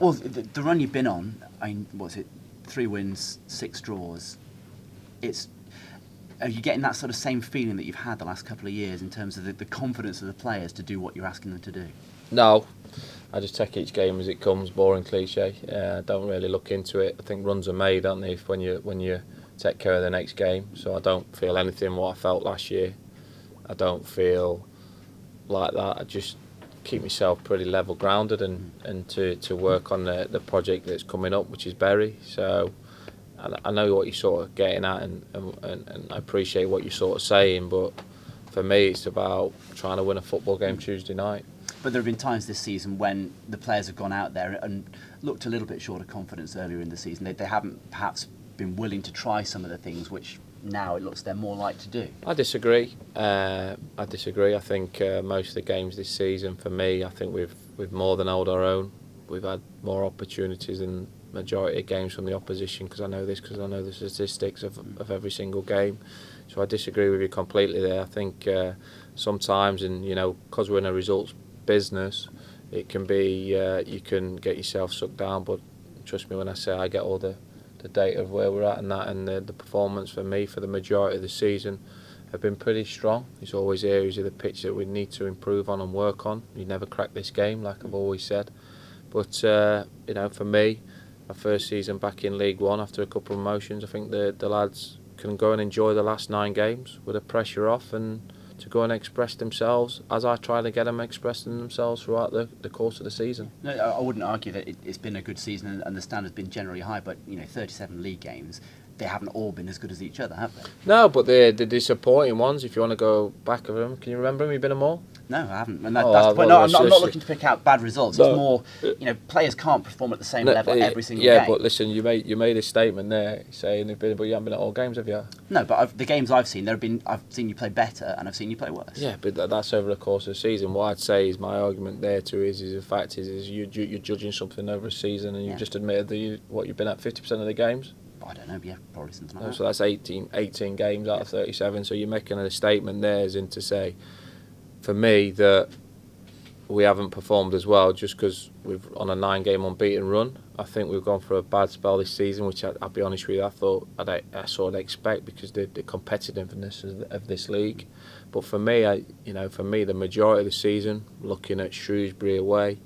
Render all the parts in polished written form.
Well, the run you've been on, I mean, what's it? 3 wins, 6 draws. Are you getting that sort of same feeling that you've had the last couple of years in terms of the confidence of the players to do what you're asking them to do? No, I just take each game as it comes. Boring cliche. I don't really look into it. I think runs are made, aren't they, when you take care of the next game. So I don't feel anything what I felt last year. I don't feel like that. I just keep myself pretty level grounded and to work on the project that's coming up, which is Bury. So I know what you're sort of getting at, and I appreciate what you're sort of saying, but for me it's about trying to win a football game Tuesday night. But there have been times this season when the players have gone out there and looked a little bit short of confidence earlier in the season. They haven't perhaps been willing to try some of the things which now it looks they're more like to do. I disagree. I think most of the games this season, for me, I think we've more than held our own. We've had more opportunities than majority of games from the opposition, because I know the statistics of every single game. So I disagree with you completely there. I think sometimes, and because we're in a results business, it can be you can get yourself sucked down. But trust me when I say I get all the data of where we're at and that, and the performance for me for the majority of the season have been pretty strong. There's always areas of the pitch that we need to improve on and work on. You never crack this game, like I've always said. But for me, my first season back in League One after a couple of promotions, I think the lads can go and enjoy the last 9 games with the pressure off and to go and express themselves as I try to get them expressing themselves throughout the course of the season. No, I wouldn't argue that it's been a good season and the standard's been generally high, but 37 league games, they haven't all been as good as each other, have they? No, but the disappointing ones, if you want to go back of them, can you remember them? You've been them all? No, I haven't. And that's the point. No, I'm not looking to pick out bad results. It's more, players can't perform at the same level every single game. Yeah, but listen, you made a statement there saying but you haven't been at all games, have you? No, but the games I've seen, I've seen you play better and I've seen you play worse. Yeah, but that's over the course of the season. What I'd say is my argument there too is the fact is you're judging something over a season and you've just admitted that you've been at 50% of the games. I don't know, yeah, probably something like that. So that's 18 games out of 37. So you're making a statement there as in to say, for me, that we haven't performed as well just because we've on a 9-game unbeaten run. I think we've gone for a bad spell this season, which I'll be honest with you, I thought I sort of expect because the competitiveness of this league. But for me, the majority of the season, looking at Shrewsbury away,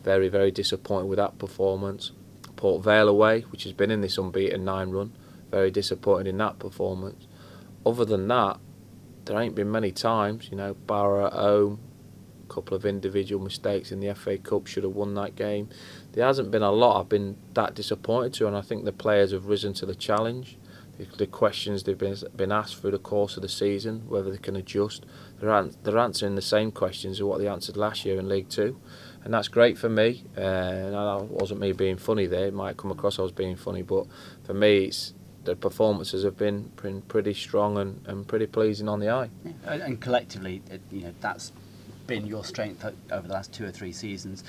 very, very disappointed with that performance. Port Vale away, which has been in this unbeaten 9 run, very disappointed in that performance. Other than that, there ain't been many times, Barrow at home, a couple of individual mistakes in the FA Cup, should have won that game. There hasn't been a lot I've been that disappointed to, and I think the players have risen to the challenge. The questions they've been asked through the course of the season, whether they can adjust, they're answering the same questions as what they answered last year in League 2. And that's great for me. And that wasn't me being funny there. It might come across I was being funny, but for me, the performances have been pretty strong and pretty pleasing on the eye. Yeah. And collectively, that's been your strength over the last 2 or 3 seasons.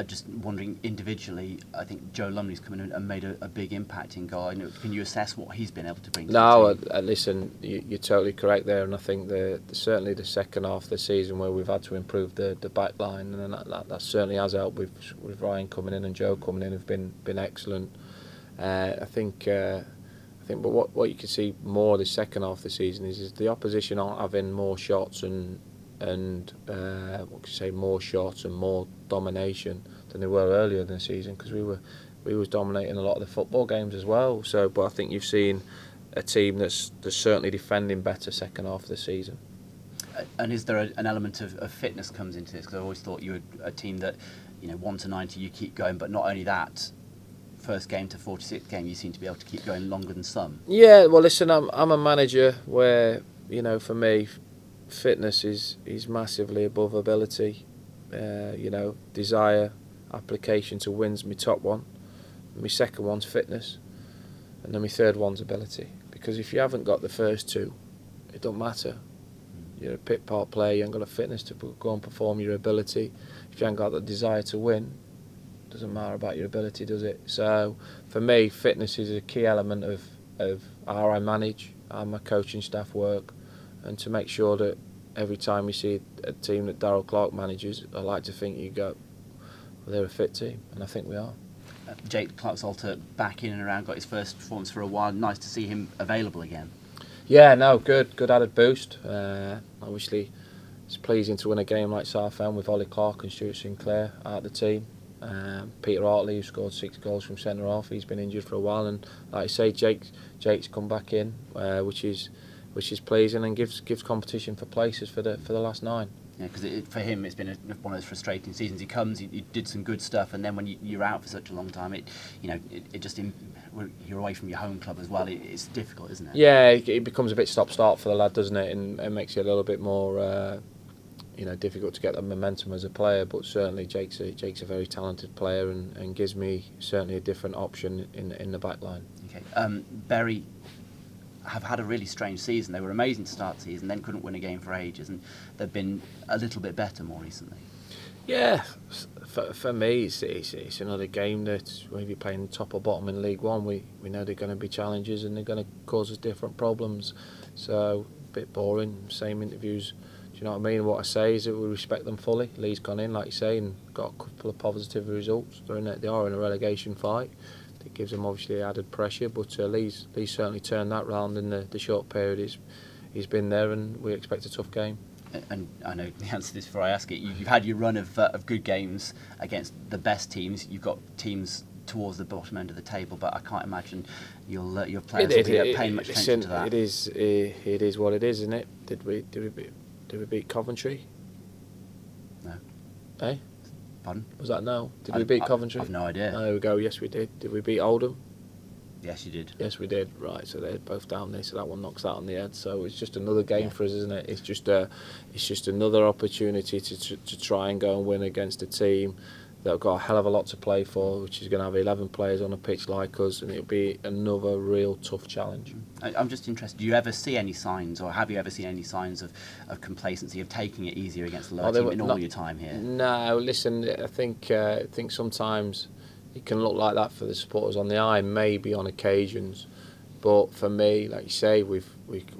Just wondering individually, I think Joe Lumley's come in and made a big impact in goal. Can you assess what he's been able to bring to the team? Listen, you're totally correct there, and I think certainly the second half of the season where we've had to improve the back line, and that certainly has helped with Ryan coming in and Joe coming in have been excellent. I think, but what you can see more the second half of the season is the opposition aren't having more shots and more shots and more domination than they were earlier in the season, because we was dominating a lot of the football games as well. So, but I think you've seen a team that's certainly defending better second half of the season. And is there an element of fitness comes into this? Because I always thought you were a team that 1 to 90 you keep going, but not only that. First game to 46th game, you seem to be able to keep going longer than some. Yeah, well, listen, I'm a manager where for me, fitness is massively above ability. Desire, application to wins my top one. My second one's fitness, and then my third one's ability. Because if you haven't got the first 2, it don't matter. You're a pit part player. You ain't got the fitness to go and perform your ability. If you ain't got the desire to win, it doesn't matter about your ability, does it? So for me, fitness is a key element of how I manage, how my coaching staff work. And to make sure that every time you see a team that Darrell Clarke manages, I like to think you go, well, they're a fit team, and I think we are. Jake Clarke-Salter back in and around, got his first performance for a while. Nice to see him available again. Yeah, no, good added boost. Obviously, it's pleasing to win a game like Southend with Ollie Clarke and Stuart Sinclair out of the team. Peter Hartley, who scored 6 goals from centre half, he's been injured for a while, and like I say, Jake's come back in, which is pleasing and gives competition for places for the last 9. Yeah, because for him it's been one of those frustrating seasons. He comes, he did some good stuff, and then when you're out for such a long time, you're away from your home club as well. It's difficult, isn't it? Yeah, it becomes a bit stop-start for the lad, doesn't it? And it makes it a little bit more, difficult to get the momentum as a player. But certainly Jake's a very talented player and gives me certainly a different option in the back line. Okay, Bury have had a really strange season. They were amazing to start the season, then couldn't win a game for ages, and they've been a little bit better more recently. Yeah, for me, it's another game that whether you're playing top or bottom in League One, we know they're going to be challenges and they're going to cause us different problems. So a bit boring, same interviews. Do you know what I mean? What I say is that we respect them fully. Lee's gone in, like you say, and got a couple of positive results. They are in a relegation fight. It gives them obviously added pressure, but Lee's certainly turned that round in the short period he's been there, and we expect a tough game. And I know the answer to this before I ask it. You've had your run of good games against the best teams. You've got teams towards the bottom end of the table, but I can't imagine your players will be paying much attention to that. It is what it is, isn't it? Did we beat Coventry? No. Eh? Pardon? Was that no? Did we beat Coventry? I've no idea. There we go. Yes, we did. Did we beat Oldham? Yes, you did. Yes, we did. Right, so they're both down there. So that one knocks that on the head. So it's just another game for us, isn't it? It's just another opportunity to try and go and win against a team that have got a hell of a lot to play for, which is going to have 11 players on a pitch like us, and it'll be another real tough challenge. I'm just interested, do you ever see any signs, or have you ever seen any signs of complacency, of taking it easier against the lower team in all your time here? No, listen, I think sometimes it can look like that for the supporters on the eye, maybe on occasions. But for me, like you say, we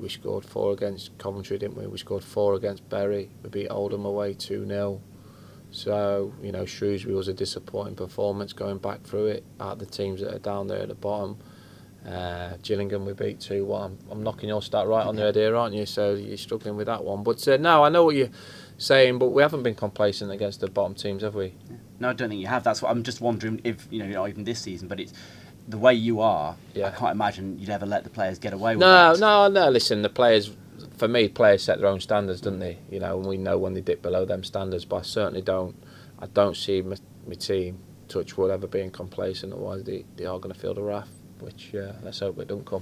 scored 4 against Coventry, didn't we? We scored 4 against Bury. We beat Oldham away 2-0. So, Shrewsbury was a disappointing performance going back through it at the teams that are down there at the bottom. Gillingham we beat 2-1. I'm knocking your stat right on the head here, aren't you? So you're struggling with that one. But no, I know what you're saying, but we haven't been complacent against the bottom teams, have we? Yeah. No, I don't think you have. That's what I'm just wondering if, not even this season, but it's the way you are, I can't imagine you'd ever let the players get away with that. No, listen, the players... For me, players set their own standards, don't they? And we know when they dip below them standards. But I certainly don't see my team, touch wood, ever being complacent. Otherwise, they are going to feel the wrath. Which let's hope it don't come.